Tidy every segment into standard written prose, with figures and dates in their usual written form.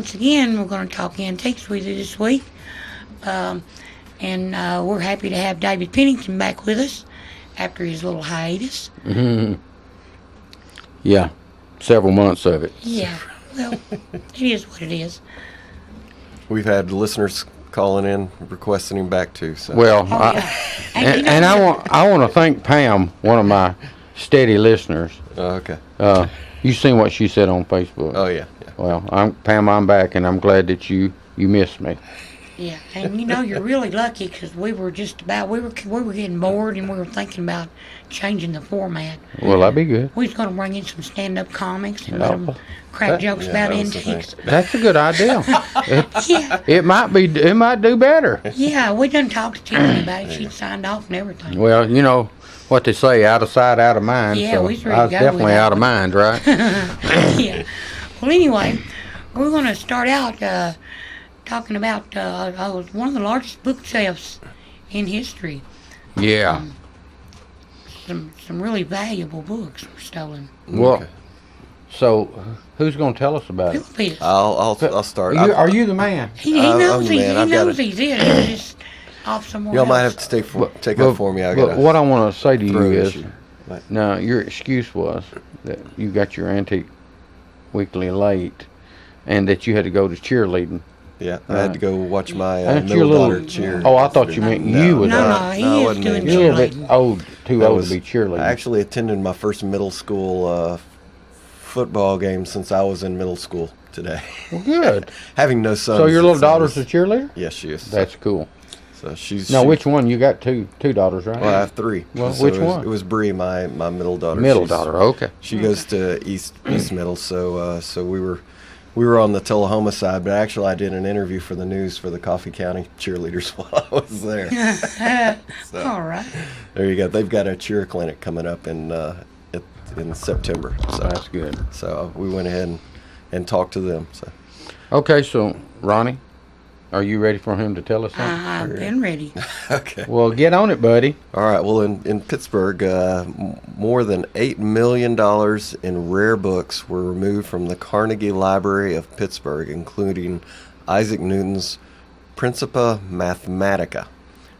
once again, we're going to talk antiques with you this week. And we're happy to have David Pennington back with us after his little hiatus. Mm-hmm. Yeah, several months of it. Yeah, well, it is what it is. We've had listeners calling in requesting him back too. So. Well, yeah. and I want to thank Pam, one of my steady listeners. Oh, okay. You seen what she said on Facebook? Oh yeah. Well, Pam, I'm back, and I'm glad that you missed me. Yeah, and you're really lucky because we were getting bored and we were thinking about changing the format. Well, that'd be good. We was going to bring in some stand-up comics and let them crack jokes about antiques. That's a good idea. Yeah. It might do better. Yeah, we done talked to Tiffany about it. She signed off and everything. Well, you know what they say, out of sight, out of mind. Yeah, so we was ready I was to go definitely with that out of one. mind, right? Yeah. Well, anyway, we're going to start out talking about one of the largest bookshelves in history. Yeah. Some really valuable books were stolen. Well, Okay. so who's going to tell us about it? Philip is. I'll start. Are you the man? He I'm knows the man. I've got he's it. He's just off somewhere Y'all else. might have to take up for me. I But got what I want to say to you throat is, issue. Right. now your excuse was that you got your Antique Weekly late, and that you had to go to cheerleading. Yeah, I had to go watch my Ain't you a middle little- daughter cheer. Oh, I thought you meant you was. No, he I is wasn't doing in. You're a little bit cheerleading. too That old was- to be cheerleading. I actually attended my first middle school football game since I was in middle school today. Well, good. Having no sons. So your little it's daughter's a always- cheerleader? Yes, she is. That's cool. So she's. Now, she- which one? You got two daughters, right? Well, I have three. Well, So which it was, one? It was Bree, my middle daughter. Middle She's- daughter. Okay. She goes to East Middle, so we were on the Tullahoma side, but actually I did an interview for the news for the Coffee County cheerleaders while I was there. So, All right. there you go. They've got a cheer clinic coming up in September. So That's good. So we went ahead and talked to them. So Okay, so Ronnie, are you ready for him to tell us something? I've been ready. okay. Well, get on it, buddy. All right. Well, in Pittsburgh, more than $8 million in rare books were removed from the Carnegie Library of Pittsburgh, including Isaac Newton's Principia Mathematica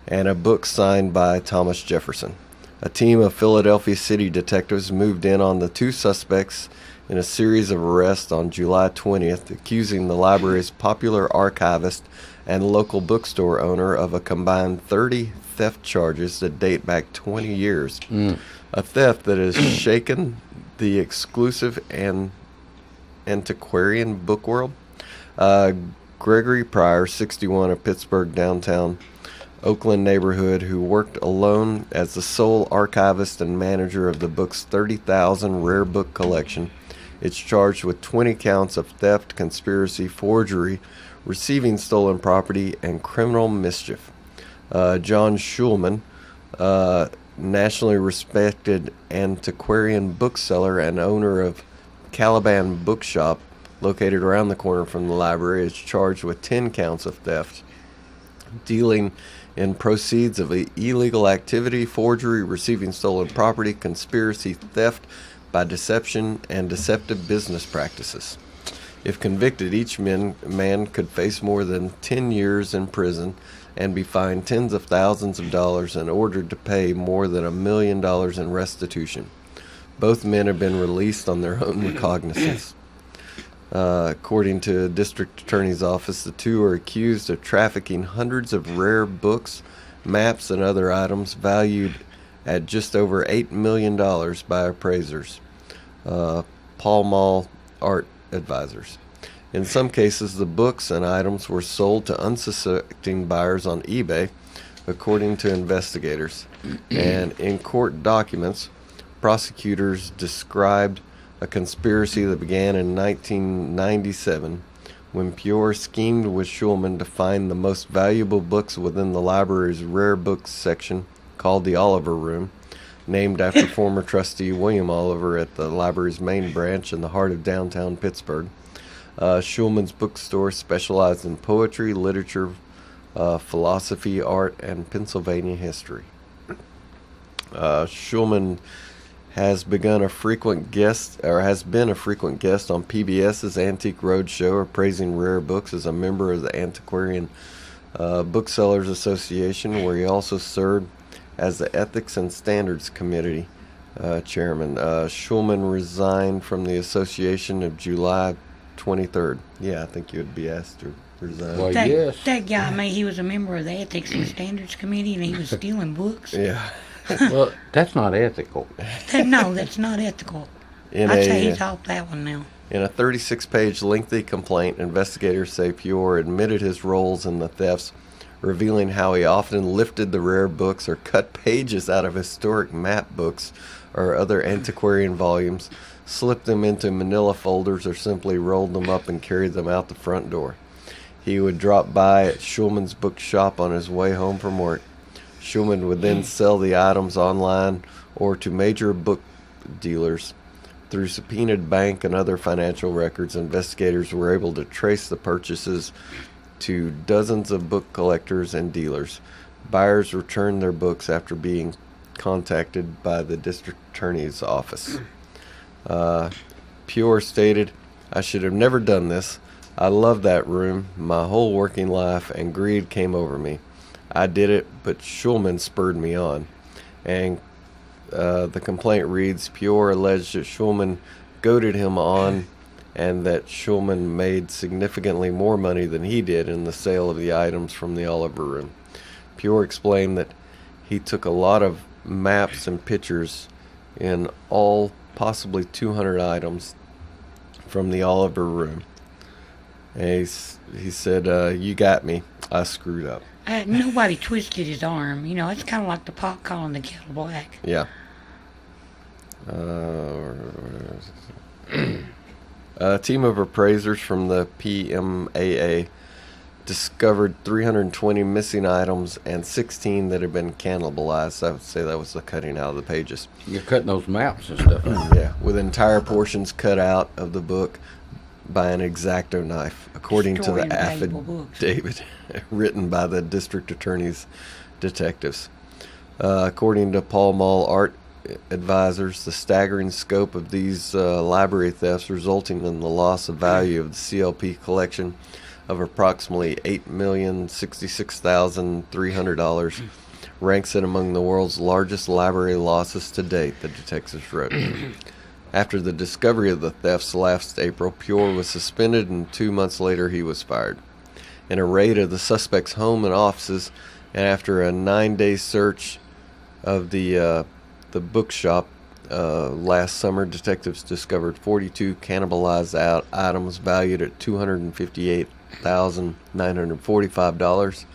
and a book signed by Thomas Jefferson. A team of Philadelphia city detectives moved in on the two suspects in a series of arrests on July 20th, accusing the library's popular archivist and local bookstore owner of a combined 30 theft charges that date back 20 years. A theft that has shaken the exclusive and antiquarian book world. Gregory Pryor, 61, of Pittsburgh downtown Oakland neighborhood, who worked alone as the sole archivist and manager of the book's 30,000 rare book collection. It's charged with 20 counts of theft, conspiracy, forgery, receiving stolen property, and criminal mischief. John Schulman, nationally respected antiquarian bookseller and owner of Caliban Bookshop, located around the corner from the library, is charged with 10 counts of theft, dealing in proceeds of illegal activity, forgery, receiving stolen property, conspiracy, theft by deception, and deceptive business practices. If convicted, each man could face more than 10 years in prison and be fined tens of thousands of dollars and ordered to pay more than $1 million in restitution. Both men have been released on their own recognizance. According to the district attorney's office, the two are accused of trafficking hundreds of rare books, maps, and other items valued at just over $8 million by appraisers, Pall Mall Art Advisors. In some cases, the books and items were sold to unsuspecting buyers on eBay, according to investigators. And in court documents, prosecutors described a conspiracy that began in 1997 when Pure schemed with Schulman to find the most valuable books within the library's rare books section, called the Oliver Room, named after former trustee William Oliver at the library's main branch in the heart of downtown Pittsburgh. Schulman's bookstore specialized in poetry, literature, philosophy, art, and Pennsylvania history. Schulman has been a frequent guest on PBS's Antique Roadshow, appraising rare books as a member of the Antiquarian Booksellers Association, where he also served as the Ethics and Standards Committee chairman. Schulman resigned from the association of July 23rd. Yeah, I think you would be asked to resign. Well, That, yes. that guy, I mean, he was a member of the Ethics and Standards Committee, and he was stealing books. Yeah. Well, that's not ethical. No, that's not ethical. In I'd say a he's off that one now. In a 36-page lengthy complaint, investigators say Pior admitted his roles in the thefts, revealing how he often lifted the rare books or cut pages out of historic map books or other antiquarian volumes, slipped them into manila folders, or simply rolled them up and carried them out the front door. He would drop by at Schulman's bookshop on his way home from work. Schulman would then sell the items online or to major book dealers. Through subpoenaed bank and other financial records, investigators were able to trace the purchases to dozens of book collectors and dealers. Buyers returned their books after being contacted by the district attorney's office. Pior stated, "I should have never done this. I loved that room my whole working life, and greed came over me. I did it, but Schulman spurred me on." And the complaint reads, Pior alleged that Schulman goaded him on, and that Schulman made significantly more money than he did in the sale of the items from the Oliver Room. Pior explained that he took a lot of maps and pictures in all possibly 200 items from the Oliver Room. And he said, "You got me. I screwed up." Nobody twisted his arm. You know, it's kind of like the pot calling the kettle black. Yeah. A team of appraisers from the PMAA discovered 320 missing items and 16 that had been cannibalized. I would say that was the cutting out of the pages. You're cutting those maps and stuff. Yeah, with entire portions cut out of the book by an X-Acto knife, according to Story the of valuable books. affidavit written by the district attorney's detectives. According to Paul Mall Art Advisors, the staggering scope of these library thefts, resulting in the loss of value of the CLP collection of approximately $8,066,300, ranks it among the world's largest library losses to date, the detectives wrote. After the discovery of the thefts last April, Pior was suspended, and 2 months later he was fired. In a raid of the suspect's home and offices, and after a 9-day search of the bookshop last summer, detectives discovered 42 cannibalized items valued at $258,945.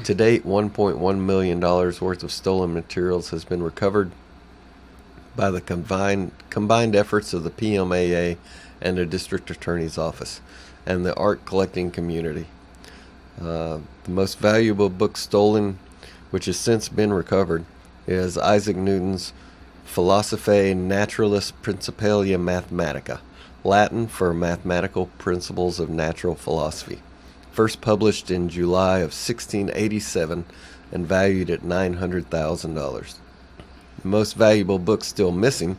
To date, $1.1 million worth of stolen materials has been recovered by the combined efforts of the PMAA and the District Attorney's Office and the art collecting community. The most valuable book stolen, which has since been recovered, is Isaac Newton's Philosophiae Naturalis Principia Mathematica, Latin for Mathematical Principles of Natural Philosophy, first published in July of 1687 and valued at $900,000. The most valuable book still missing,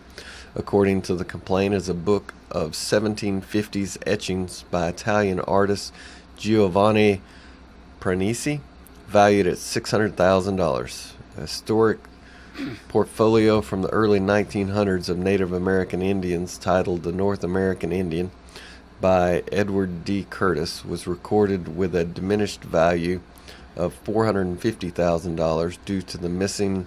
according to the complaint, is a book of 1750s etchings by Italian artist Giovanni Pranisi, valued at $600,000. A historic portfolio from the early 1900s of Native American Indians, titled The North American Indian by Edward D. Curtis, was recorded with a diminished value of $450,000 due to the missing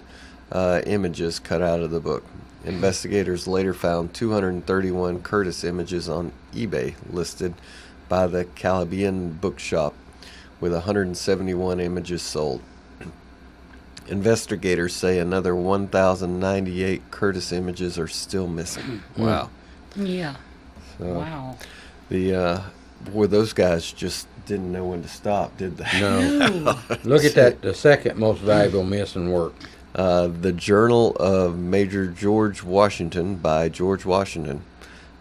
images cut out of the book. Investigators later found 231 Curtis images on eBay listed by the Calabian Bookshop, with 171 images sold. Investigators say another 1,098 Curtis images are still missing. Wow. Yeah. So Wow. those guys just didn't know when to stop, did they? No. No. Look at that, the second most valuable missing work. The Journal of Major George Washington by George Washington,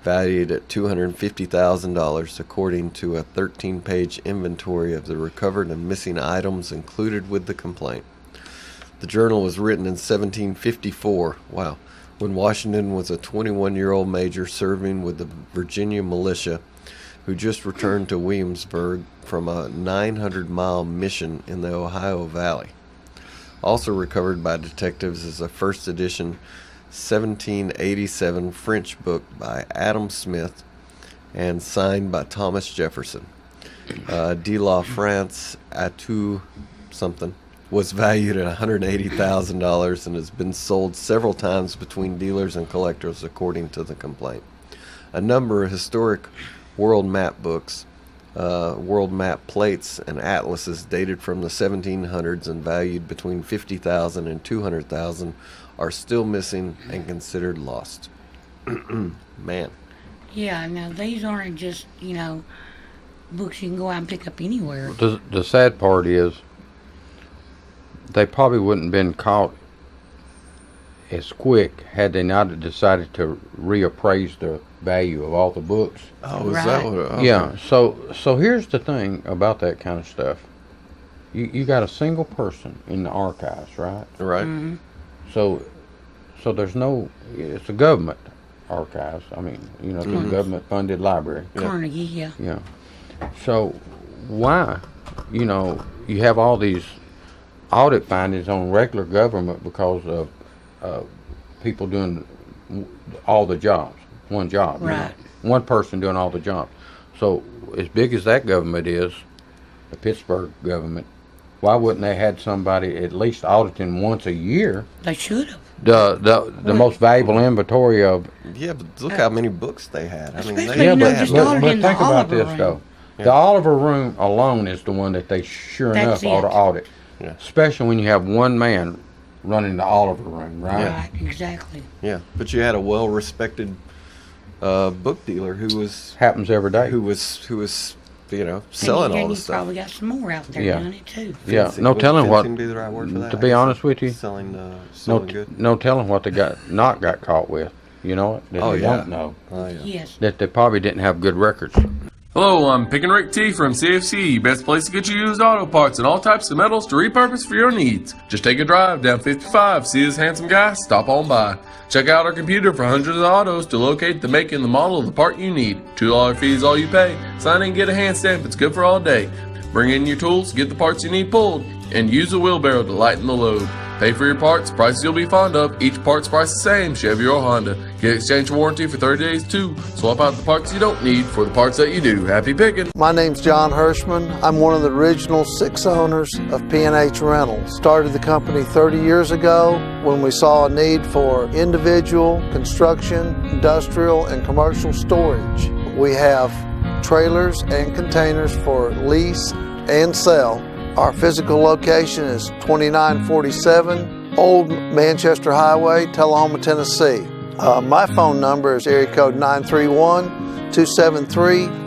valued at $250,000, according to a 13-page inventory of the recovered and missing items included with the complaint. The journal was written in 1754, wow, when Washington was a 21-year-old major serving with the Virginia militia who just returned to Williamsburg from a 900-mile mission in the Ohio Valley. Also recovered by detectives is a first edition 1787 French book by Adam Smith and signed by Thomas Jefferson. De La France Atout something was valued at $180,000 and has been sold several times between dealers and collectors, according to the complaint. A number of historic world map books, world map plates, and atlases dated from the 1700s and valued between $50,000 and $200,000 are still missing and considered lost. Man. Yeah, now these aren't just, books you can go out and pick up anywhere. The sad part is they probably wouldn't have been caught as quick had they not decided to reappraise the value of all the books. Oh, is Right. that what? Okay. Yeah, so here's the thing about that kind of stuff. You got a single person in the archives, right? Right. Mm-hmm. So there's no, it's a government archives. I mean, it's a government funded library. Carnegie, yeah. Yeah. So why, you have all these audit findings on regular government because of people doing all the jobs, one job. Right. One person doing all the jobs. So as big as that government is, the Pittsburgh government, why wouldn't they had somebody at least auditing once a year They should have. the most valuable inventory of? Yeah, but look how many books they had. I mean, Especially, they, you know, they had just books. all- in the think about Oliver this room. though. Yeah. The Oliver room alone is the one that they sure That's enough ought to it. audit. Yeah. Especially when you have one man running the Oliver room, right? Right, exactly. Yeah, but you had a well-respected book dealer who was Happens every day. selling and all you this stuff. probably got some more out there Yeah. doing it too. Yeah, Fencing- no would telling what. fencing be the right word for that? To be honest with you, selling no, good. no telling what they got caught with. You know it? That Oh, they yeah. don't know. Oh yeah. Yes. That they probably didn't have good records. Hello, I'm Pickin' Rick T from CFC, best place to get you used auto parts and all types of metals to repurpose for your needs. Just take a drive down 55, see this handsome guy, stop on by. Check out our computer for hundreds of autos to locate the make and the model of the part you need. $2 fee is all you pay. Sign in and get a hand stamp, it's good for all day. Bring in your tools, get the parts you need pulled, and use a wheelbarrow to lighten the load. Pay for your parts, prices you'll be fond of. Each part's price the same, Chevy or Honda. Get exchange warranty for 30 days too. Swap out the parts you don't need for the parts that you do. Happy picking! My name's John Hirschman. I'm one of the original 6 owners of P&H Rentals. Started the company 30 years ago when we saw a need for individual, construction, industrial, and commercial storage. We have trailers and containers for lease and sell. Our physical location is 2947 Old Manchester Highway, Tullahoma, Tennessee. My phone number is area code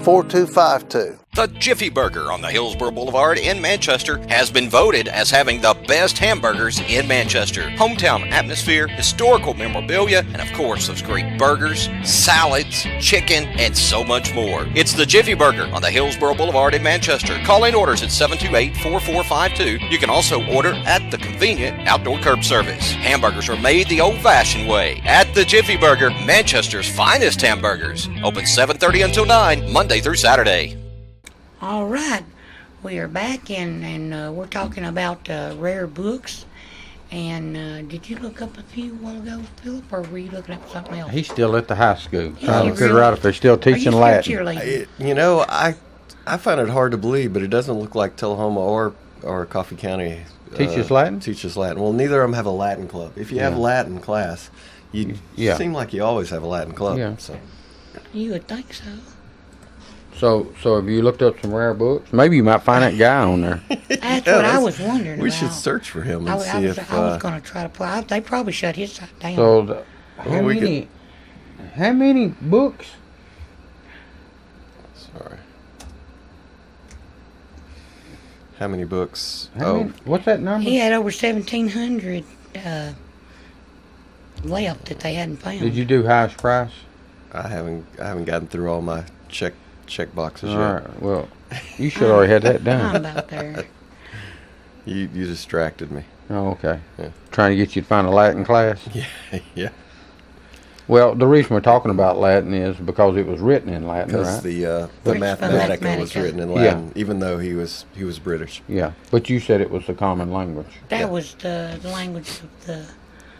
931-273-4252. The Jiffy Burger on the Hillsborough Boulevard in Manchester has been voted as having the best hamburgers in Manchester. Hometown atmosphere, historical memorabilia, and of course those great burgers, salads, chicken, and so much more. It's the Jiffy Burger on the Hillsborough Boulevard in Manchester. Call in orders at 728-4452. You can also order at the convenient outdoor curb service. Hamburgers are made the old-fashioned way at the Jiffy Burger, Manchester's finest hamburgers. Open 7:30 until 9, Monday through Saturday. All right, we are back and we're talking about rare books. And did you look up a few while ago, Philip, or were you looking up something else? He's still at the high school Yeah, trying he to figure really- out if they're still Are you teaching still Latin. cheerleading? I find it hard to believe, but it doesn't look like Tullahoma or Coffee County Teaches Latin? Teaches Latin. Well, neither of them have a Latin club. If you have Yeah. Latin class, you Yeah. seem like you always have a Latin club. Yeah. So You would think so. So have you looked up some rare books? Maybe you might find that guy on there. That's Yeah, what I that's- was wondering we about. should search for him and I see was if. going to try to play. They probably shut his site down. So Well, we how many books? Sorry. How many books? How many- what's that number? He had over 1,700 left that they hadn't found. Did you do highest price? I haven't gotten through all my check boxes All yet. right. Well, you should already had that I'm done. about there. You distracted me. Oh, okay. Yeah. Trying to get you to find a Latin class. Yeah, yeah. Well, the reason we're talking about Latin is because it was written in Latin, Because right? the Principia Mathematica was Mathematica. written in Yeah. Latin, even though he was British. Yeah, but you said it was a common language. That Yeah. was the language of the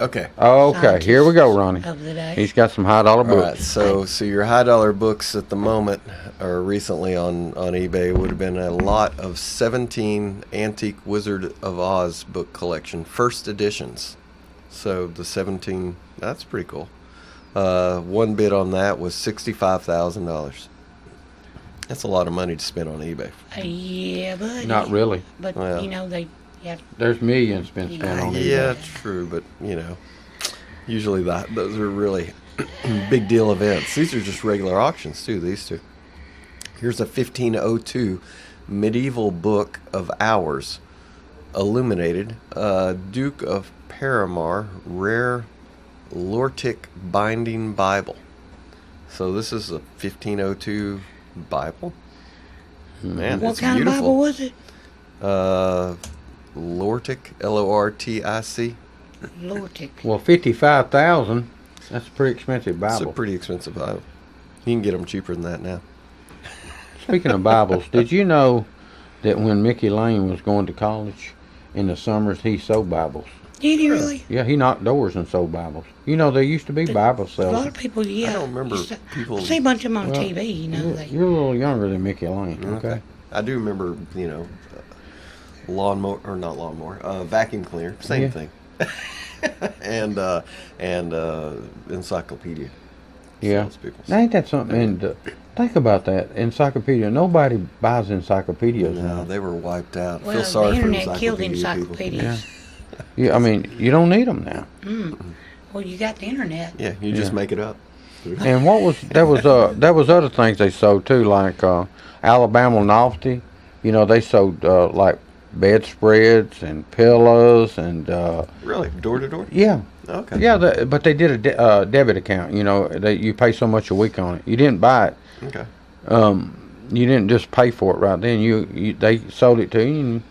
Okay. Okay, here we go, Ronnie. of the day. He's got some high dollar All right, books. so your high dollar books at the moment, or recently on eBay, would have been a lot of 17 Antique Wizard of Oz book collection, first editions. So the 17, that's pretty cool. One bid on that was $65,000. That's a lot of money to spend on eBay. Yeah, but Not really. But Well. you know they have There's millions been spent on Yeah, eBay. true, but usually those are really big deal events. These are just regular auctions too. These two. Here's a 1502 medieval book of hours, illuminated. Duke of Paramar, rare Lortic binding Bible. So this is a 1502 Bible. Man, what it's kind beautiful. of Bible was it? Lortic, Lortic. Lortic. Well, 55,000. That's a pretty expensive It's a Bible. pretty expensive Bible. You can get them cheaper than that now. Speaking of Bibles, did you know that when Mickey Lane was going to college in the summers, he sold Bibles? Did he really? Yeah, he knocked doors and sold Bibles. You know, there used to be Bible A lot sales. of people, yeah. I don't remember used to- people- I see a bunch of them on Well, TV. You know, You're a little younger than Mickey Lane, okay? Okay. I do remember, lawnmower or not lawnmower, vacuum cleaner, same Yeah. thing, and encyclopedia. Yeah. Salespeople. Ain't that something? And think about that. Encyclopedia. Nobody buys encyclopedias No, now. they were wiped out. well, Feel sorry the for internet killed encyclopedia people. encyclopedias. Yeah, I mean, you don't need them now. Well, you got the internet. Yeah, you just Yeah. make it up. And what was there was other things they sold too, like Alabama Novelty. You know, they sold like bedspreads and pillows and Really, door to door. yeah. Okay. Yeah, but they did a debit account. You know, you pay so much a week on it. You didn't buy it. Okay. You didn't just pay for it right then. They sold it to you, and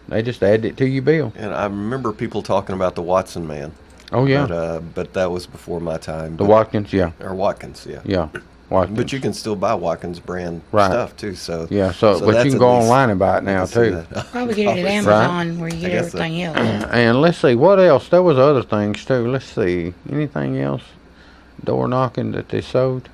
they just added it to your bill. And I remember people talking about the Watson man. Oh yeah, But that was before my time. the but- Watkins. Yeah, Or Watkins, yeah. yeah, Watkins. But you can still buy Watkins brand Right. stuff too. So yeah. So, but that's you can at go least- online and buy it now I see too. that. Probably get it at Amazon where you get I guess so. everything else. And let's see what else. There was other things too. Let's see anything else. Door knocking that they sold.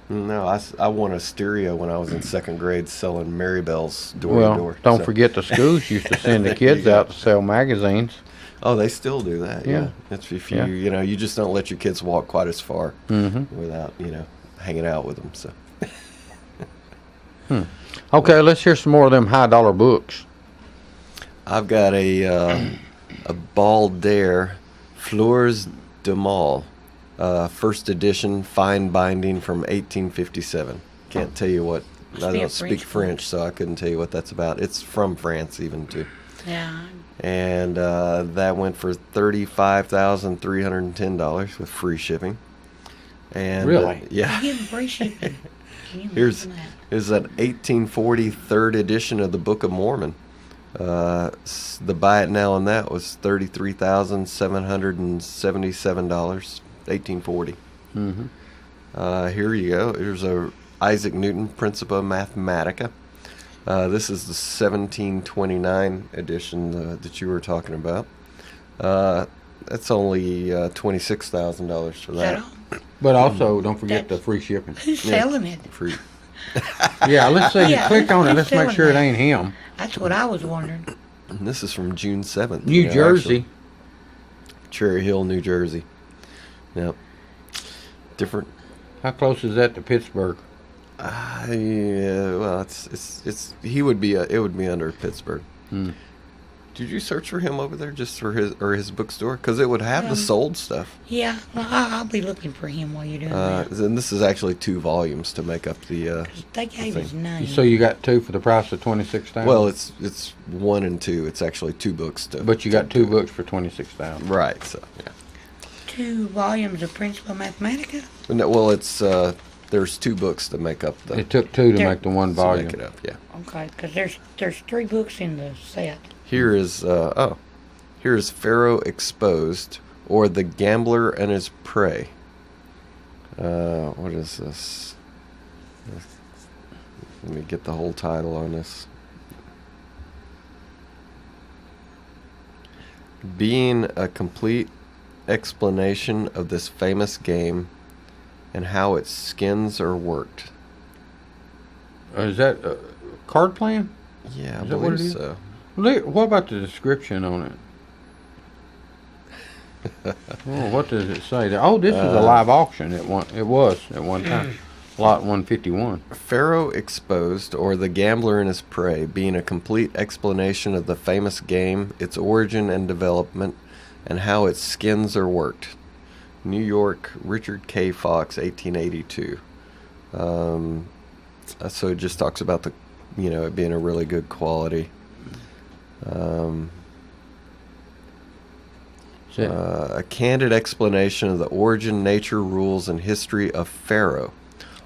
No, I won a stereo when I was in second grade selling Marybelle's door to Well, door. don't So- forget the schools used to send the There kids you go. out to sell magazines. Oh, they still do that. Yeah. Yeah. It's if you Yeah. you just don't let your kids walk quite as far Hmm. without hanging out with them. So Okay, let's hear some more of them high dollar books. I've got a Baldaire Fleurs de Mal, first edition, fine binding from 1857. Can't tell you what. Must I be a don't speak French book. French, so I couldn't tell you what that's about. It's from France, even too. Yeah. And that went for $35,310 with free shipping. And Really? yeah. You give them free shipping. Can you Here's imagine that? is an 1840 third edition of the Book of Mormon. The buy it now on that was $33,777, 1840. Here you go. Here's a Isaac Newton Principia Mathematica. This is the 1729 edition that you were talking about. That's only $26,000 for Is that that. all? But also, don't forget the That's- free shipping. Who's selling it? Free. Yeah, let's see. Yeah, Click on it. who's Let's make selling sure it that? ain't him. That's what I was wondering. And this is from June 7th. New Jersey. Cherry Hill, New Jersey. Yep. Different. How close is that to Pittsburgh? Yeah, well, it's he would be it would be under Pittsburgh. Did you search for him over there just for his bookstore? Because it would have the sold stuff. Yeah, well, I'll be looking for him while you're doing that. And this is actually 2 volumes to make up the. They gave his name. So you got two for the price of $26,000. Well, it's 1 and 2. It's actually 2 books to. but you got 2 books for $26,000. Right. So yeah. 2 volumes of Principia Mathematica. No, well, it's there's 2 books to make up the. It took 2 to There- make the one to volume. make it up. Yeah. Okay, because there's 3 books in the set. Here is here is Pharaoh Exposed, or The Gambler and His Prey. What is this? Let me get the whole title on this. Being a complete explanation of this famous game and how its skins are worked. Is that card playing? Yeah, I Is that what believe it is? so. What about the description on it? Oh, what does it say? Oh, this is a live auction. It was at one time. Lot 151. Pharaoh Exposed, or The Gambler and His Prey, being a complete explanation of the famous game, its origin and development, and how its skins are worked. New York, Richard K. Fox, 1882. So it just talks about it being a really good quality. A candid explanation of the origin, nature, rules, and history of Pharaoh.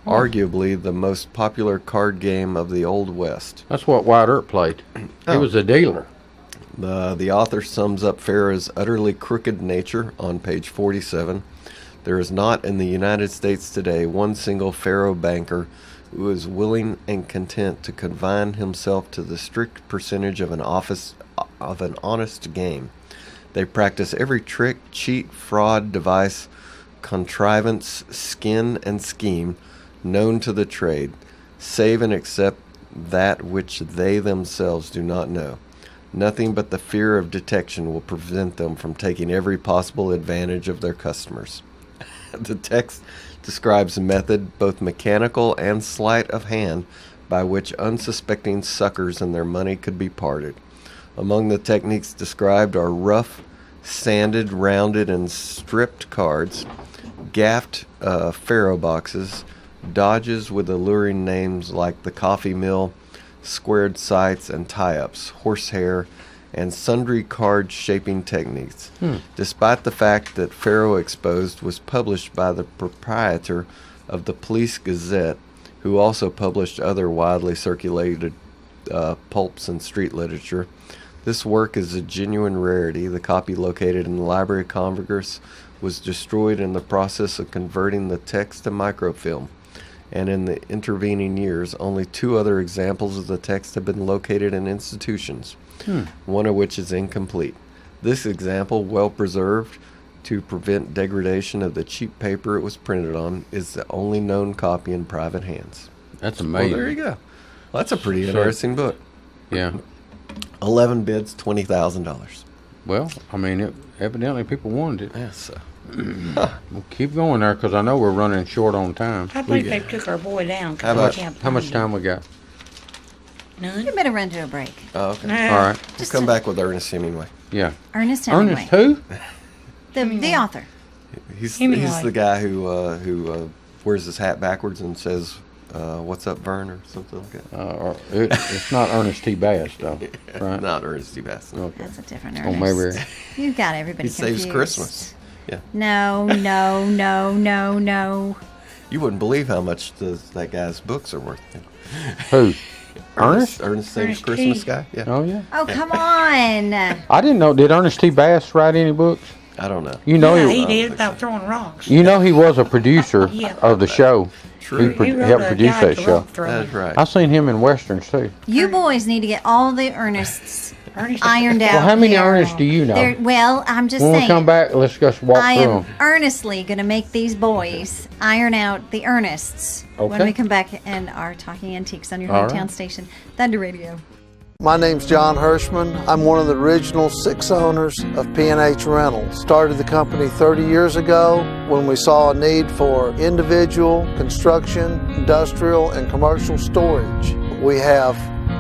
Arguably the most popular card game of the Old West. That's what Wyatt Earp played. He was a dealer. The author sums up Pharaoh's utterly crooked nature on page 47. There is not in the United States today one single Pharaoh banker who is willing and content to confine himself to the strict percentage of an honest game. They practice every trick, cheat, fraud, device, contrivance, skin, and scheme known to the trade, save and except that which they themselves do not know. Nothing but the fear of detection will prevent them from taking every possible advantage of their customers. The text describes a method, both mechanical and sleight of hand, by which unsuspecting suckers and their money could be parted. Among the techniques described are rough, sanded, rounded, and stripped cards, gaffed Pharaoh boxes, dodges with alluring names like the coffee mill, squared sights and tie-ups, horsehair, and sundry card shaping techniques. Despite the fact that Pharaoh Exposed was published by the proprietor of the Police Gazette, who also published other widely circulated pulps and street literature, this work is a genuine rarity. The copy located in the Library of Congress was destroyed in the process of converting the text to microfilm, and in the intervening years, only 2 other examples of the text have been located in institutions, one of which is incomplete. This example, well preserved to prevent degradation of the cheap paper it was printed on, is the only known copy in private hands. That's amazing. Well, there you go. Well, that's a pretty interesting book. Yeah. 11 bids, $20,000. Well, I mean, evidently people wanted it. Yes. We'll keep going there because I know we're running short on time. I think they took our boy down. 'Cause How we much- can't How much find time we got? him. None. You better run to a break. Oh, okay. Nah. All right. We'll come back with Ernest Hemingway. Yeah. Ernest Hemingway. Ernest who? The author. He's Hemingway. the guy who wears his hat backwards and says, "What's up, Vern?" or something like that. It's not Ernest T. Bass, though. Right? Not Ernest D. Bass. No. Okay. That's a different Oh, Ernest. maybe. You've got everybody He saves confused. Christmas. Yeah. No, no, no, no, no. You wouldn't believe how much that guy's books are worth. Who? Ernest? Ernest Saves Ernest Christmas T. guy? Yeah. Oh, yeah. Oh, come on. I didn't know. Did Ernest T. Bass write any books? I don't know. You know, Yeah, he, he did without throwing rocks. you know he was a producer Yeah. of the show. True. He wrote helped a produce guide that to show. rock throwing. That's right. I seen him in westerns too. You boys need to get all the Ernests Ernest- ironed out. Well, how many here. Ernests do you know? Well, I'm just When saying. we come back, let's just walk I through am them. earnestly going to make these boys iron out the Ernests when Okay. we come back and are talking antiques on your All hometown right. station, Thunder Radio. My name's John Hirschman. I'm one of the original 6 owners of P&H Rentals. Started the company 30 years ago when we saw a need for individual, construction, industrial, and commercial storage. We have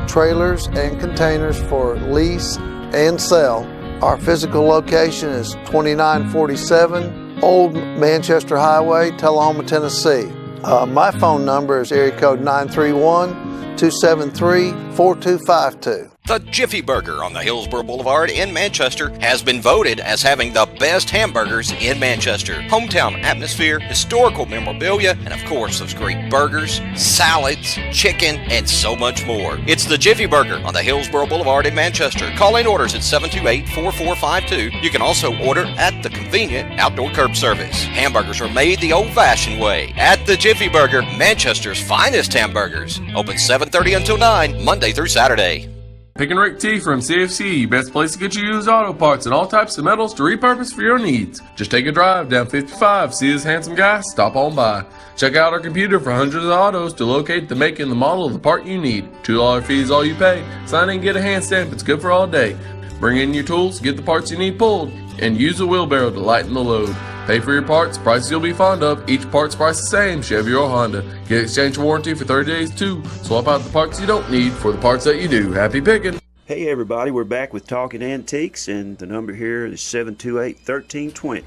trailers and containers for lease and sell. Our physical location is 2947 Old Manchester Highway, Tullahoma, Tennessee. My phone number is area code 931-273-4252. The Jiffy Burger on the Hillsborough Boulevard in Manchester has been voted as having the best hamburgers in Manchester. Hometown atmosphere, historical memorabilia, and of course those great burgers, salads, chicken, and so much more. It's the Jiffy Burger on the Hillsborough Boulevard in Manchester. Call in orders at 728-4452. You can also order at the convenient outdoor curb service. Hamburgers are made the old-fashioned way at the Jiffy Burger, Manchester's finest hamburgers. Open 7:30 until 9, Monday through Saturday. Pick and Rick T from CFC, best place to get you used auto parts and all types of metals to repurpose for your needs. Just take a drive down 55, see this handsome guy, stop on by. Check out our computer for hundreds of autos to locate the make and the model of the part you need. $2 fee is all you pay. Sign in and get a hand stamp, it's good for all day. Bring in your tools, get the parts you need pulled, and use a wheelbarrow to lighten the load. Pay for your parts, prices you'll be fond of. Each part's price the same, Chevy or Honda. Get exchange warranty for 30 days too. Swap out the parts you don't need for the parts that you do. Happy picking! Hey everybody, we're back with Talking Antiques, and the number here is 728-1320.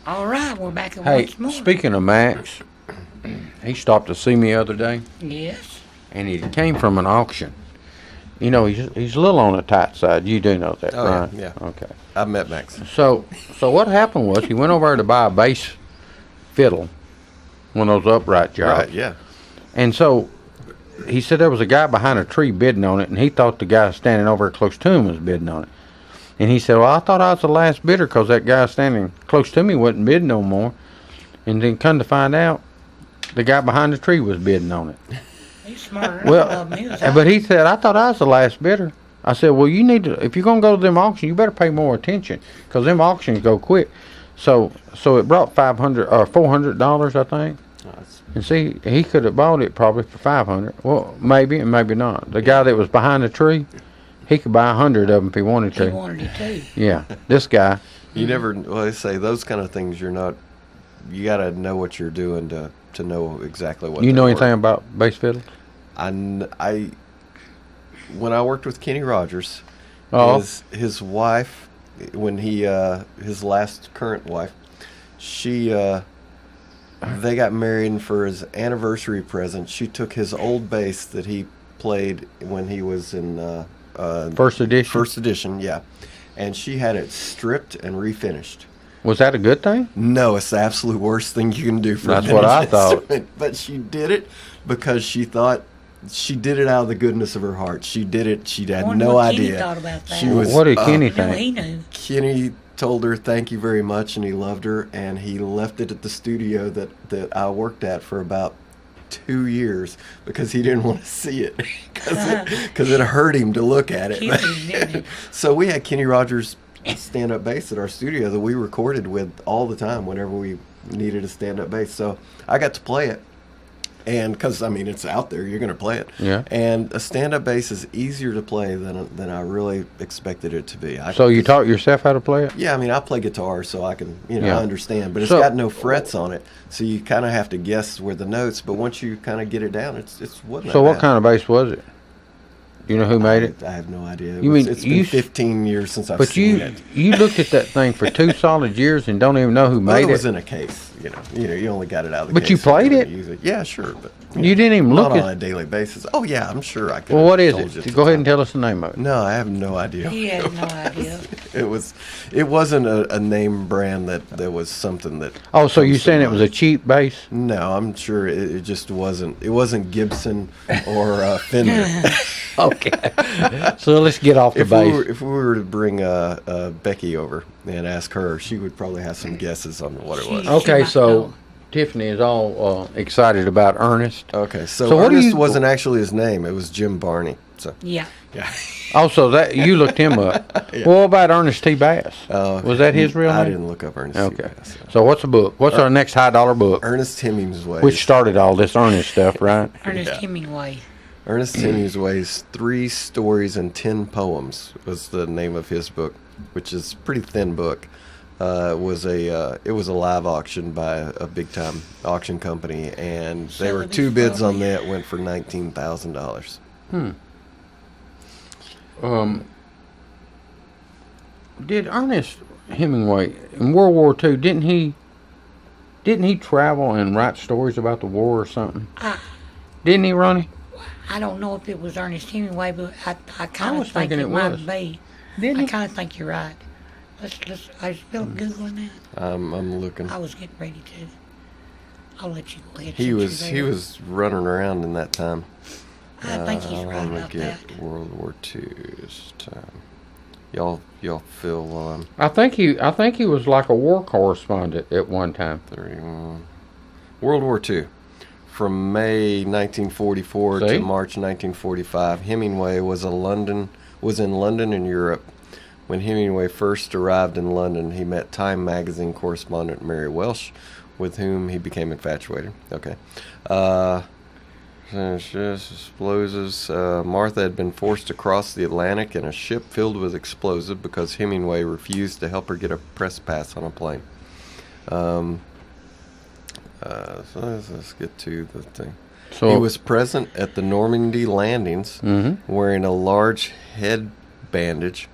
All right, we're back at Hey, once more. speaking of Max, he stopped to see me the other day, Yes. and he came from an auction. You know, he's a little on the tight side. You do know that, Oh, right? yeah. Okay. I've met Max. So what happened was he went over there to buy a bass fiddle, one of those upright jobs. Right, yeah. And so he said there was a guy behind a tree bidding on it, and he thought the guy standing over close to him was bidding on it. And he said, well, I thought I was the last bidder because that guy standing close to me wasn't bidding no more. And then come to find out, the guy behind the tree was bidding on it. He's smart. Well, but he said, I thought I was the last bidder. I said, well, you need to, if you're going to go to them auctions, you better pay more attention because them auctions go quick. So it brought $400, I think. And see, he could have bought it probably for $500. Well, maybe and maybe not. The guy that was behind the tree, he could buy 100 of them if he wanted He to. wanted it too. Yeah, this guy. You never, well, I say those kind of things, you got to know what you're doing to know exactly what You know they're anything worth. about bass fiddles? When I worked with Kenny Rogers, Oh. his wife, when his last current wife, they got married, and for his anniversary present, she took his old bass that he played when he was in First edition. First edition, yeah, and she had it stripped and refinished. Was that a good thing? No, it's the absolute worst thing you can do for That's a what I vintage thought. instrument. But she did it because she thought she did it out of the goodness of her heart. She did it. She had Wonder no what Kenny idea. thought about that. She was. What did Kenny You know, he think? knew. Kenny told her thank you very much, and he loved her, and he left it at the studio that I worked at for about 2 years because he didn't want to see it because it hurt him to look at it. Kenny, didn't it? So we had Kenny Rogers stand-up bass at our studio that we recorded with all the time whenever we needed a stand-up bass. So I got to play it, and because I mean it's out there, you're going to play it. Yeah. And a stand-up bass is easier to play than I really expected it to be. So you taught yourself how to play it? Yeah, I mean, I play guitar, so I can, Yeah. I understand. But it's So- got no frets on it, so you kind of have to guess where the notes. But once you kind of get it down, it wasn't. So that what bad. kind of bass was it? Do you know who made it? I have no idea. You mean it's you been 15 years since I've But seen you it. you looked at that thing for 2 solid years and don't even know who Well, made it was it. in a case, you only got it out of the But case. you played and it? use Yeah, sure, but You didn't even look not at. on a daily basis. Oh yeah, I'm sure I could. Well, what is told you at it? the Go ahead time. and tell us the name of it. No, I have no idea. He had no idea. It wasn't a name brand that was something that. Oh, so you comes to saying it was a mind. cheap bass? No, I'm sure it just wasn't. It wasn't Gibson or Fender. Okay. So let's get off the bass. If we were to bring Becky over and ask her, she would probably have some guesses on what it was. She Okay, might so know. Tiffany is all excited about Ernest. Okay, so So what do Ernest you- wasn't actually his name. It was Jim Barney. So Yeah. yeah. Also, that you looked him up. Well, what about Ernest T. Bass? Was that his real name? I didn't look up Ernest. T. Okay. Bass. So what's the book? What's our next $high book? Ernest Hemingway. Which started all this Ernest stuff, right? Ernest Yeah. Hemingway. Ernest Hemingway's 3 Stories and 10 Poems was the name of his book, which is a pretty thin book. It was a live auction by a big time auction company, and there were Sotheby's 2 bids on probably. that, went for $19,000. Did Ernest Hemingway in World War II? Didn't he travel and write stories about the war or something? Didn't he, Ronnie? I don't know if it was Ernest Hemingway, but I kind was of think thinking it it might was. be. Didn't I he? kind of think you're right. Let's. I just feel googling that. I'm looking. I was getting ready to. I'll let you go ahead. He since was you're he there. was running around in that time. I think he's right I'm about gonna that. get World War II's time. Y'all feel I think he was like a war correspondent at one time. 31. World War II. From May 1944 See? to March 1945, Hemingway was in London and Europe. When Hemingway first arrived in London, he met Time magazine correspondent Mary Welsh, with whom he became infatuated. Okay. Explosives. Martha had been forced to cross the Atlantic in a ship filled with explosive because Hemingway refused to help her get a press pass on a plane. So let's get to the thing. So He was present at the Normandy landings wearing a large head bandage,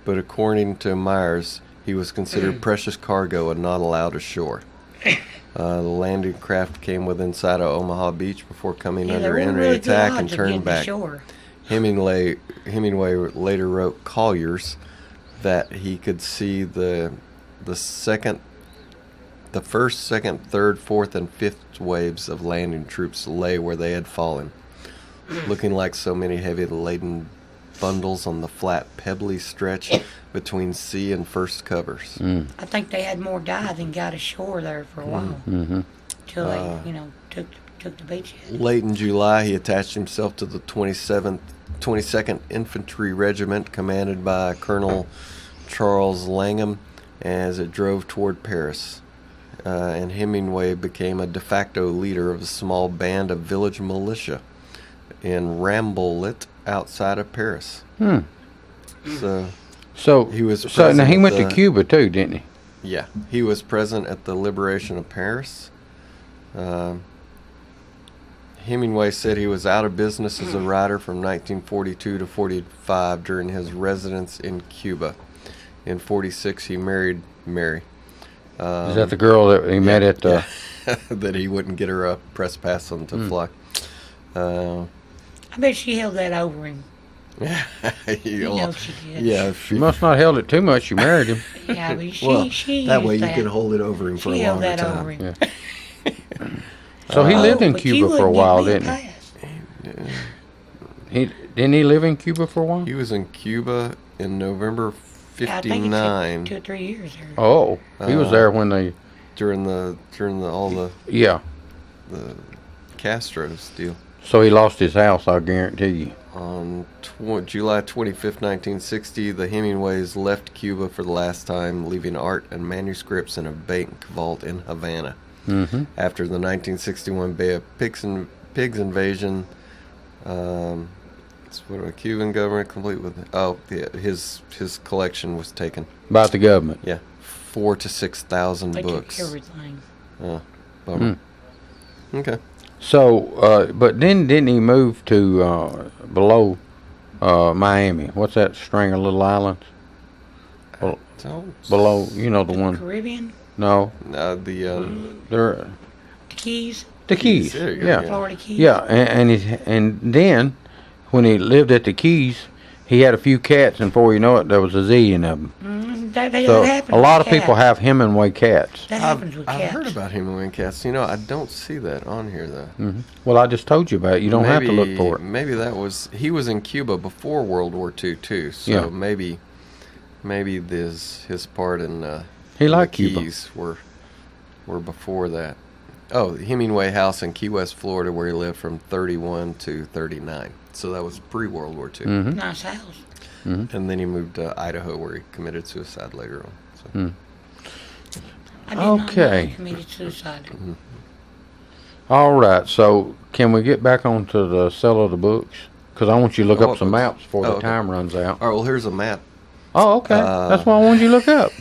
but according to Myers, he was considered precious cargo and not allowed ashore. The landing craft came within sight of Omaha Beach before coming Yeah, under there weren't enemy really good attack and odds of turned getting back. ashore. Hemingway later wrote Collier's that he could see the first, second, third, fourth, and fifth waves of landing troops lay where they had fallen, looking like so many heavy laden bundles on the flat, pebbly stretch between sea and first covers. I think they had more die than got ashore there for a while. Till they, took the beachhead. Late in July, he attached himself to the 22nd Infantry Regiment, commanded by Colonel Charles Langham, as it drove toward Paris. And Hemingway became a de facto leader of a small band of village militia in Rambouillet, outside of Paris. So he was So now he present went at to the- Cuba too, didn't he? Yeah, he was present at the liberation of Paris. Hemingway said he was out of business as a writer from 1942 to 45 during his residence in Cuba. In 46, he married Mary. Is that the girl that he met at the? That he wouldn't get her a press pass on to fly. I bet she held that over him. You know she did. Yeah, She must not held it too much. She married him. Yeah, but she, well, she that used way you that. can hold it over him for She a held longer that over time. him. Yeah. So he lived in But she Cuba for a wouldn't while, give me a didn't pass. he? Didn't he live in Cuba for a while? He was in Cuba in November I think it '59 took 2 or 3 years there. Oh, he was there when they. during all the Yeah. Castro's deal. So he lost his house, I guarantee you. On July 25th, 1960, the Hemingways left Cuba for the last time, leaving art and manuscripts in a bank vault in Havana. After the 1961 Bay of Pigs invasion, Cuban government complete with his collection was taken. About the government. Yeah, 4,000 to 6,000 They books. took everything. Bummer. Okay. So, but then didn't he move to below Miami? What's that string of little islands? Below, you know the one. Caribbean, No, the they're the Keys, the Keys. There you go, Yeah, Florida Keys. yeah, and then when he lived at the Keys, he had a few cats, and before you know it, there was a zillion of them. That So happens a lot of with people cats. have Hemingway cats. That happens with I've cats. heard about Hemingway cats. I don't see that on here though. Well, I just told you about it. You don't have to look for it. Maybe he was in Cuba before World War II too. So Yeah. maybe his part in He the liked Cuba. Keys were before that. Oh, the Hemingway house in Key West, Florida, where he lived from 31 to 39. So that was pre-World War II. Nice house. And then he moved to Idaho, where he committed suicide later on. So. I did not know Okay. he committed suicide. All right. So can we get back onto the sale of the books? Because I want you to look Oh, up some books. maps before Oh, the okay. time runs out. All right. Well, here's a map. Oh, okay. That's why I wanted you to look up.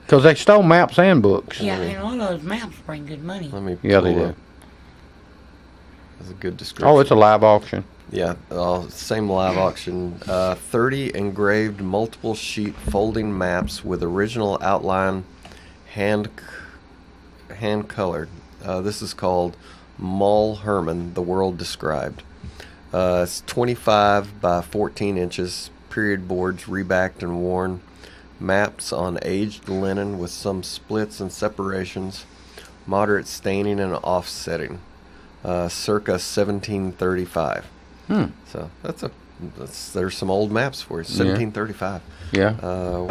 Because they stole maps and books. Yeah, and all those maps bring good money. Let me. Yeah, they pull do. up. That's a good description. Oh, it's a live auction. Yeah, same live auction. 30 engraved multiple sheet folding maps with original outline hand colored. This is called Moll Herman, The World Described. It's 25 by 14 inches. Period boards, rebacked and worn. Maps on aged linen with some splits and separations. Moderate staining and offsetting. Circa 1735. So there's some old maps for you. 1735. Yeah.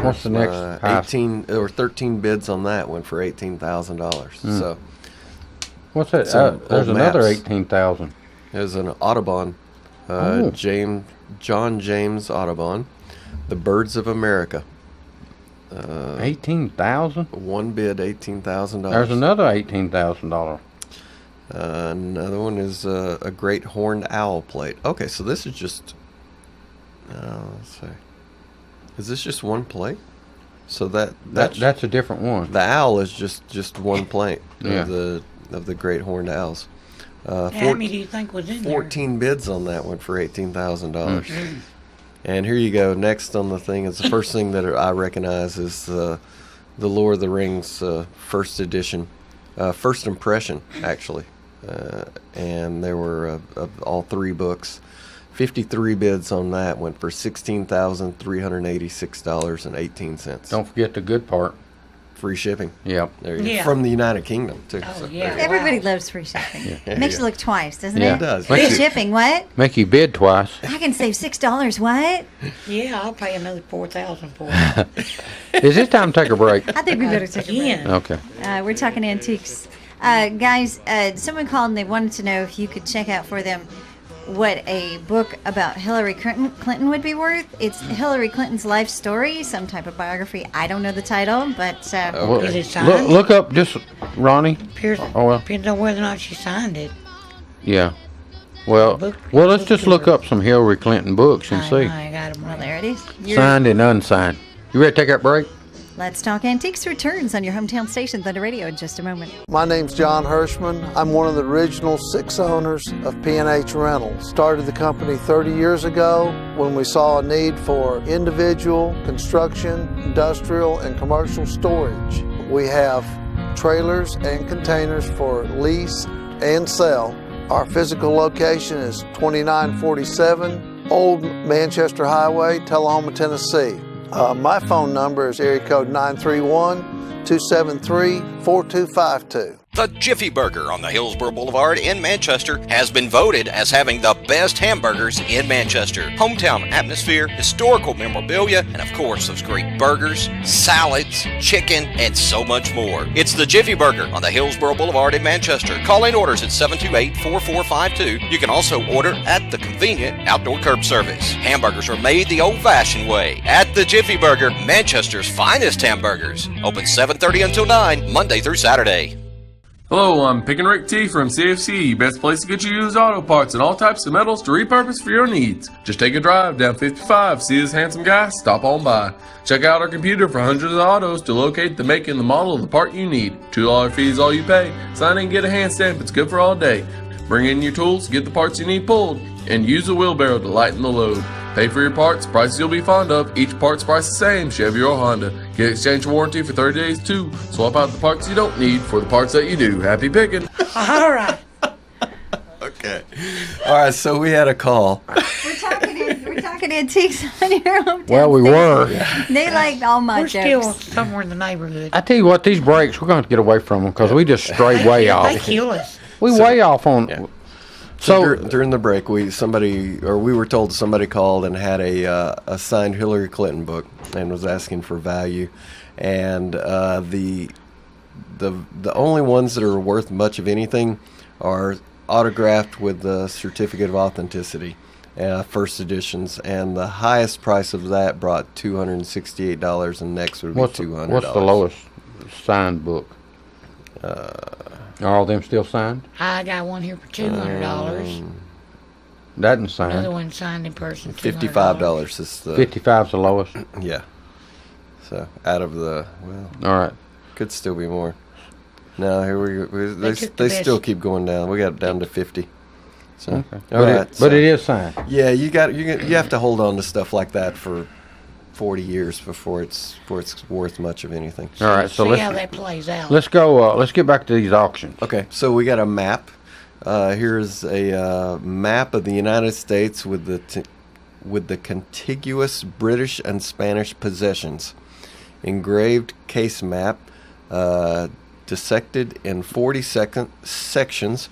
What's the next highest? 18 or 13 bids on that went for $18,000. So What's that? some There's old another maps. 18,000. There's an Audubon, John James Audubon, The Birds of America. 18,000. One bid, $18,000. There's another $18,000. Another one is a great horned owl plate. Okay, so this is just. Let's see. Is this just one plate? So That's a different one. the owl is just one plate Yeah. of the great horned owls. How many do you think was in there? 14 bids on that one for $18,000. And here you go. Next on the thing is the first thing that I recognize is the Lord of the Rings first edition, first impression actually, and there were of all 3 books. 53 bids on that went for $16,386.18. Don't forget the good part. Free shipping. Yep. There you go. Yeah. From the United Kingdom too. Oh, So yeah. there you Everybody loves free shipping. Yeah. Makes you look twice, doesn't Yeah. it? It does. Free Makes you- shipping, what? Make you bid twice. I can save $6, what? Yeah, I'll pay another $4,000 for it. Is it time to take a break? I think we better take a break. Again. Okay. We're talking antiques. Guys, someone called and they wanted to know if you could check out for them what a book about Hillary Clinton would be worth. It's Hillary Clinton's life story, some type of biography. I don't know the title, but Well, Is it signed? look up just Ronnie. Appears, Oh, well. depends on whether or not she signed it. Yeah. Well, Book- let's book just look tour. up some Hillary Clinton books and see. I got 'em well, right. there it is. Signed and unsigned. You ready to take that break? Let's Talk Antiques returns on your hometown station, Thunder Radio, in just a moment. My name's John Hirschman. I'm one of the original 6 owners of P&H Rentals. Started the company 30 years ago when we saw a need for individual, construction, industrial, and commercial storage. We have trailers and containers for lease and sell. Our physical location is 2947 Old Manchester Highway, Tullahoma, Tennessee. My phone number is area code 931-273-4252. The Jiffy Burger on the Hillsborough Boulevard in Manchester has been voted as having the best hamburgers in Manchester. Hometown atmosphere, historical memorabilia, and of course those great burgers, salads, chicken, and so much more. It's the Jiffy Burger on the Hillsborough Boulevard in Manchester. Call in orders at 728-4452. You can also order at the convenient outdoor curb service. Hamburgers are made the old-fashioned way at the Jiffy Burger, Manchester's finest hamburgers. Open 7:30 until 9, Monday through Saturday. Hello, I'm Pick and Rick T from CFC, best place to get you used auto parts and all types of metals to repurpose for your needs. Just take a drive down 55, see this handsome guy, stop on by. Check out our computer for hundreds of autos to locate the make and the model of the part you need. $2 fee is all you pay. Sign in, get a hand stamp, it's good for all day. Bring in your tools, get the parts you need pulled, and use a wheelbarrow to lighten the load. Pay for your parts, prices you'll be fond of. Each part's price the same, Chevy or Honda. Get exchange warranty for 30 days too. Swap out the parts you don't need for the parts that you do. Happy picking. All right. Okay. All right, so we had a call. We're talking antiques on your hometown Well, we station. were. They liked all my We're jokes. still somewhere in the neighborhood. I tell you what, these breaks, we're going to get away from them because we just stray way They off. kill us. We way off on. Yeah. So, During the break, we were told somebody called and had a signed Hillary Clinton book and was asking for value, and the only ones that are worth much of anything are autographed with the certificate of authenticity, first editions, and the highest price of that brought $268, and next would be $200. what's the lowest signed book? Are all them still signed? I got one here for $200. That isn't Another signed. one signed in person. $55 is the 55's the lowest. yeah. So out of the All right. could still be more. No, here They took the they best. still keep going down. We got it down to 50. So Okay. all But, right, but it is signed. yeah, you have to hold on to stuff like that for 40 years before it's worth much of anything. All right. So See how let's that plays out. let's go. Let's get back to these auctions. Okay, so we got a map Here's a map of the United States with the contiguous British and Spanish possessions. Engraved case map, dissected in 40 sections.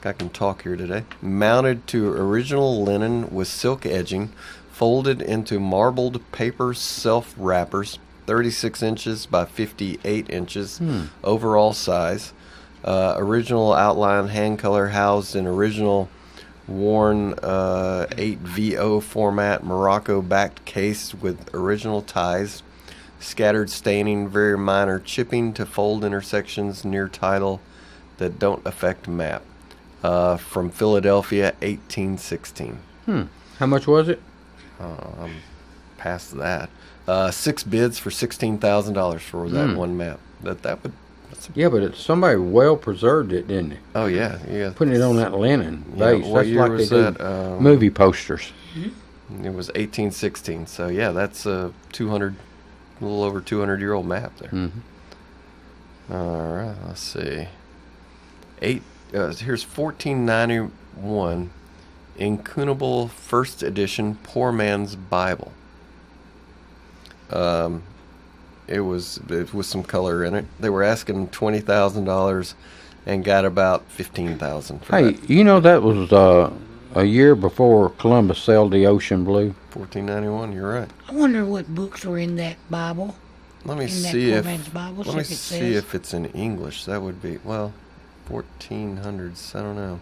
I can talk here today. Mounted to original linen with silk edging, folded into marbled paper self-wrappers, 36 inches by 58 inches overall size. Original outline hand color housed in original worn 8VO format Morocco backed case with original ties. Scattered staining, very minor chipping to fold intersections near title that don't affect map. From Philadelphia, 1816. How much was it? I'm past that. 6 bids for $16,000 for that one map. Yeah, but somebody well preserved it, didn't they? Oh yeah, yeah. Putting it on that linen Yeah, base. what That's year like was they do that? movie posters. It was 1816. So yeah, that's a little over 200-year-old map there. All right, let's see. Here's 1491 Incunable First Edition Poor Man's Bible. It was with some color in it. They were asking $20,000 and got about $15,000 for Hey, that. you know that was a year before Columbus sailed the ocean blue. 1491. You're right. I wonder what books were in that Bible. Let me In that see poor if man's Bible, let me see if it see says. if it's in English. That would be 1400s. I don't know.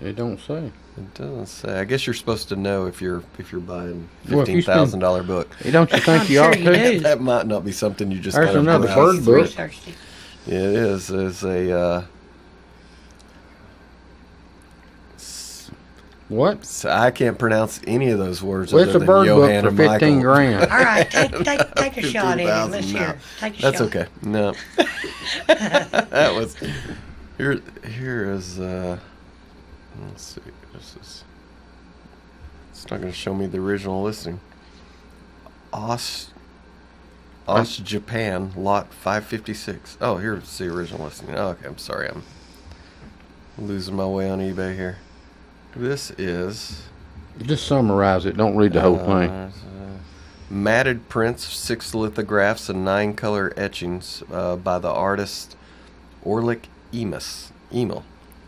It don't say. It doesn't say. I guess you're supposed to know if you're buying Well, if you spend- $15,000 book. Hey, don't you think I'm you sure ought you to? do. That might not be something you just There's kind of another browse. bird book. Researched it. Yeah, it is. It's a. What? I can't pronounce any of those words. Well, it's other a than bird Johann book for and 15 Michael. grand. All right, take a shot at it. 15,000 Let's now. hear. Take a That's shot. okay. No. That was. Here is. Let's see. It's not going to show me the original listing. Japan, lot 556. Oh, here's the original listing. Oh, okay, I'm sorry. I'm losing my way on eBay here. This is Just summarize it. Don't read the whole thing. matted prints, 6 lithographs, and 9 color etchings by the artist Orlik Emil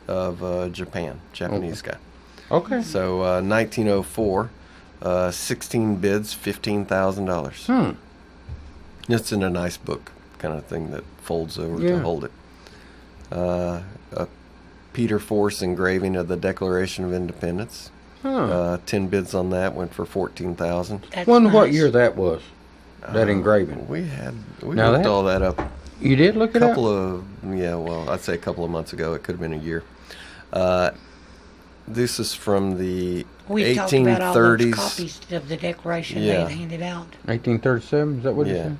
of Japan, Japanese guy. Okay. So 1904, 16 bids, $15,000. It's in a nice book kind of thing that folds over Yeah. to hold it. A Peter Force engraving of the Declaration of Independence. 10 bids on that went for $14,000. That's Wonder what nice. year that was. That engraving. We Now looked that- all that up. You did look it up. I'd say a couple of months ago. It could have been a year. This is from the We talked about all those 1830s. copies of the Declaration Yeah. they handed out. 1837. Is that what you Yeah. said?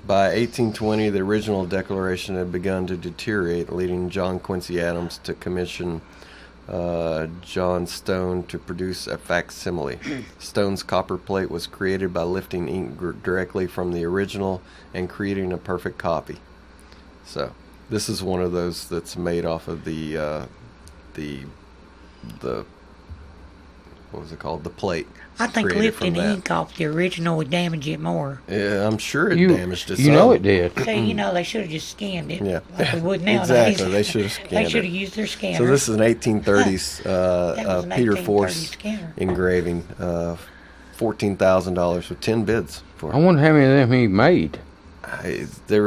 By 1820, the original Declaration had begun to deteriorate, leading John Quincy Adams to commission John Stone to produce a facsimile. Stone's copper plate was created by lifting ink directly from the original and creating a perfect copy. So, this is one of those that's made off of the what was it called? The plate. I think created from lifting that. ink off the original would damage it more. Yeah, I'm sure it You, damaged it. you know some. it did. So, you know, they should have just scanned it. Yeah. Like we would nowadays. Exactly, they should have They scanned should it. have used their scanner. So this is an 1830s That was an Peter 1830 Force scanner. engraving, $14,000 with 10 bids for I it. wonder how many of them he made. They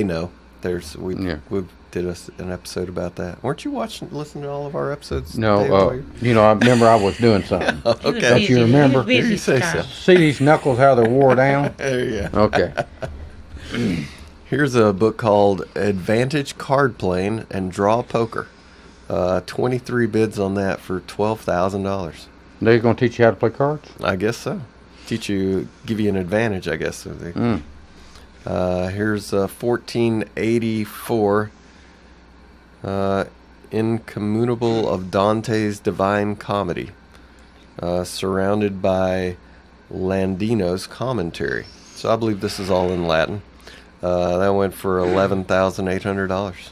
know. We Yeah. did an episode about that. Weren't you listening to all of our episodes? Dave, No, while you- you know, I remember I was doing something. He was okay. Don't you busy. remember? He was busy You say at the so. time. See these knuckles, how they're wore down? There you go. Okay. Here's a book called Advantage Card Playing and Draw Poker. 23 bids on that for $12,000. They're going to teach you how to play cards? I guess so. Give you an advantage, I guess. Here's 1484. Incommunicable of Dante's Divine Comedy. Surrounded by Landino's commentary. So I believe this is all in Latin. That went for $11,800.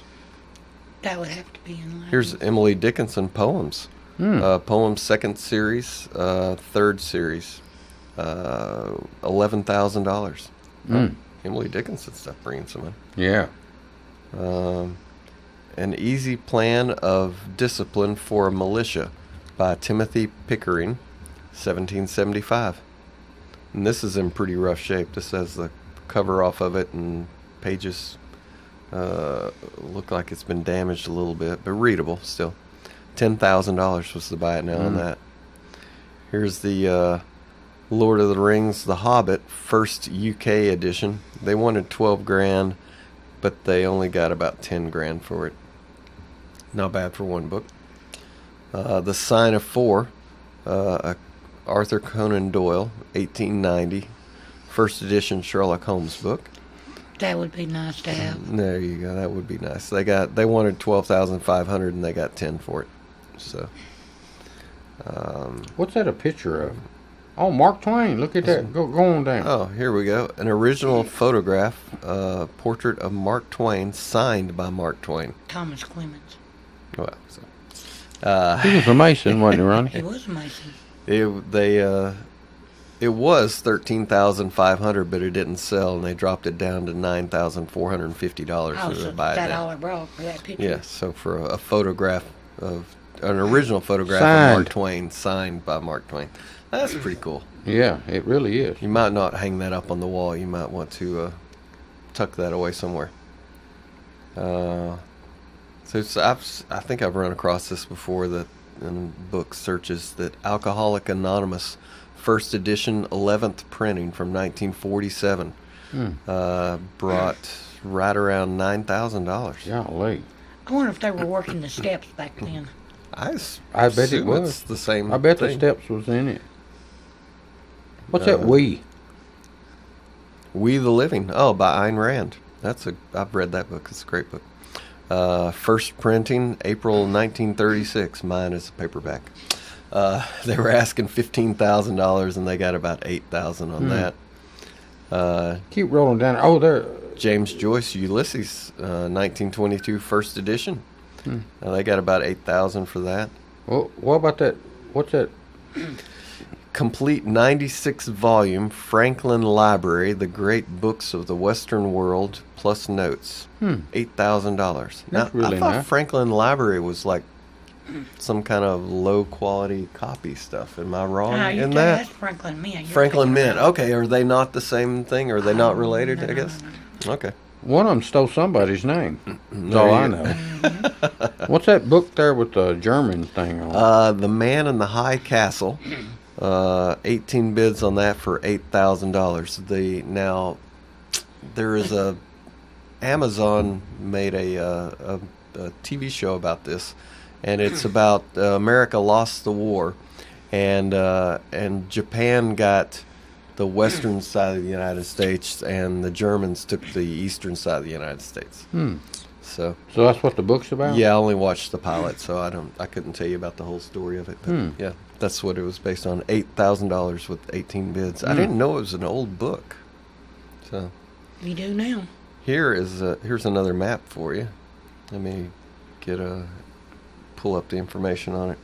That would have to be in line. Here's Emily Dickinson poems. Poems second series, third series, $11,000. Emily Dickinson stuff bringing some in. Yeah. An Easy Plan of Discipline for a Militia by Timothy Pickering, 1775. And this is in pretty rough shape. This has the cover off of it, and pages look like it's been damaged a little bit, but readable still. $10,000 was to buy it now on that. Here's the Lord of the Rings, The Hobbit, first UK edition. They wanted 12 grand, but they only got about 10 grand for it. Not bad for one book. The Sign of Four, Arthur Conan Doyle, 1890, first edition Sherlock Holmes book. That would be nice to have. There you go. That would be nice. They wanted 12,500 and they got 10 for it. So. What's that a picture of? Oh, Mark Twain. Look at that. Go on down. Oh, here we go. An original photograph, portrait of Mark Twain, signed by Mark Twain. Thomas Clemens. Well, so. He was a Mason, wasn't he, Ronnie? He was a Mason. It was $13,500, but it didn't sell, and they dropped it down to $9,450 Oh, for so to buy it that now. all I brought for that picture. Yeah, so for a photograph of an original photograph Signed. of Mark Twain, signed by Mark Twain, that's pretty cool. Yeah, it really is. You might not hang that up on the wall. You might want to tuck that away somewhere. I think I've run across this before that in book searches, that Alcoholic Anonymous, first edition, 11th printing from 1947, brought right around $9,000. Golly. I wonder if they were working the steps back then. I bet it assume was. it's the same. I bet the thing. steps was in it. What's that we? We the Living. Oh, by Ayn Rand. I've read that book. It's a great book. First printing, April 1936. Mine is a paperback. They were asking $15,000 and they got about $8,000 on that. Keep rolling down. Oh, there. James Joyce, Ulysses, 1922, first edition. They got about $8,000 for that. Well, what about that? What's that? Complete 96 volume Franklin Library, The Great Books of the Western World, plus notes. $8,000. Now, really I thought nice. Franklin Library was like some kind of low quality copy stuff. Am I wrong in that? That's Franklin Mint. You're Franklin thinking Mint. about- Okay, are they not the same thing? Are they not related, I guess? Okay. One of them stole somebody's name. That's There all you I go. know. What's that book there with the German thing on it? The Man in the High Castle. 18 bids on that for $8,000. Now there is Amazon made a TV show about this, and it's about America lost the war, and Japan got the western side of the United States, and the Germans took the eastern side of the United States. So that's what the book's about? yeah, I only watched the pilot, so I couldn't tell you about the whole story of it. But yeah, that's what it was based on. $8,000 with 18 bids. I didn't know it was an old book. So You do now. here's another map for you. Let me pull up the information on it.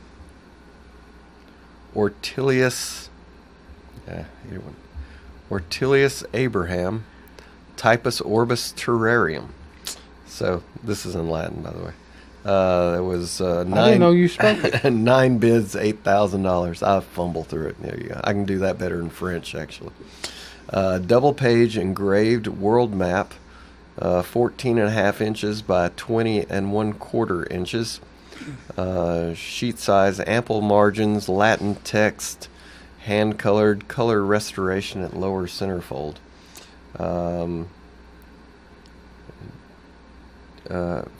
Ortelius Abraham, Typus Orbis Terrarium. So this is in Latin, by the way. It was I didn't know you spoke it. 9 bids, $8,000. I fumbled through it. There you go. I can do that better in French, actually. Double page engraved world map, 14.5 inches by 20 1/4 inches. Sheet size, ample margins, Latin text, hand colored, color restoration at lower centerfold.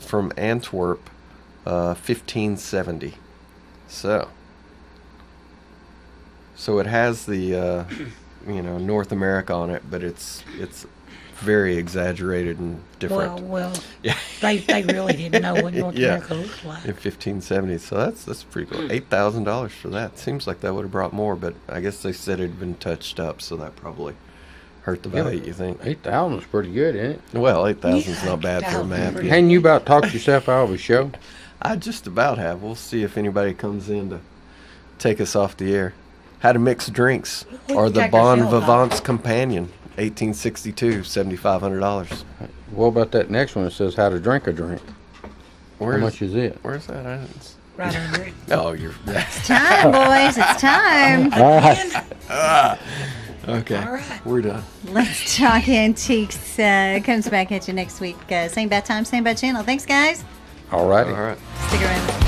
From Antwerp, 1570. So it has the North America on it, but it's very exaggerated and different. Well, Yeah. they really didn't know what North Yeah. America looked like. In 1570, so that's pretty cool. $8,000 for that. Seems like that would have brought more, but I guess they said it had been touched up, so that probably hurt the bite, you think? 8,000 is pretty good, isn't it? Well, 8,000 is not bad for a 8,000 map. pretty Hadn't you about talked yourself out of a show? I just about have. We'll see if anybody comes in to take us off the air. How to Mix Drinks, We or can the take Bon ourselves off. Vivant's Companion, 1862, $7,500. What about that next one that says how to drink a drink? How Where's, much is it? where's that? I didn't- Right under it. Oh, you're Time, boys. It's time. okay. All right. We're done. Let's Talk Antiques comes back at you next week. Same bad time, same bad channel. Thanks, guys. All righty. All right. Stick around.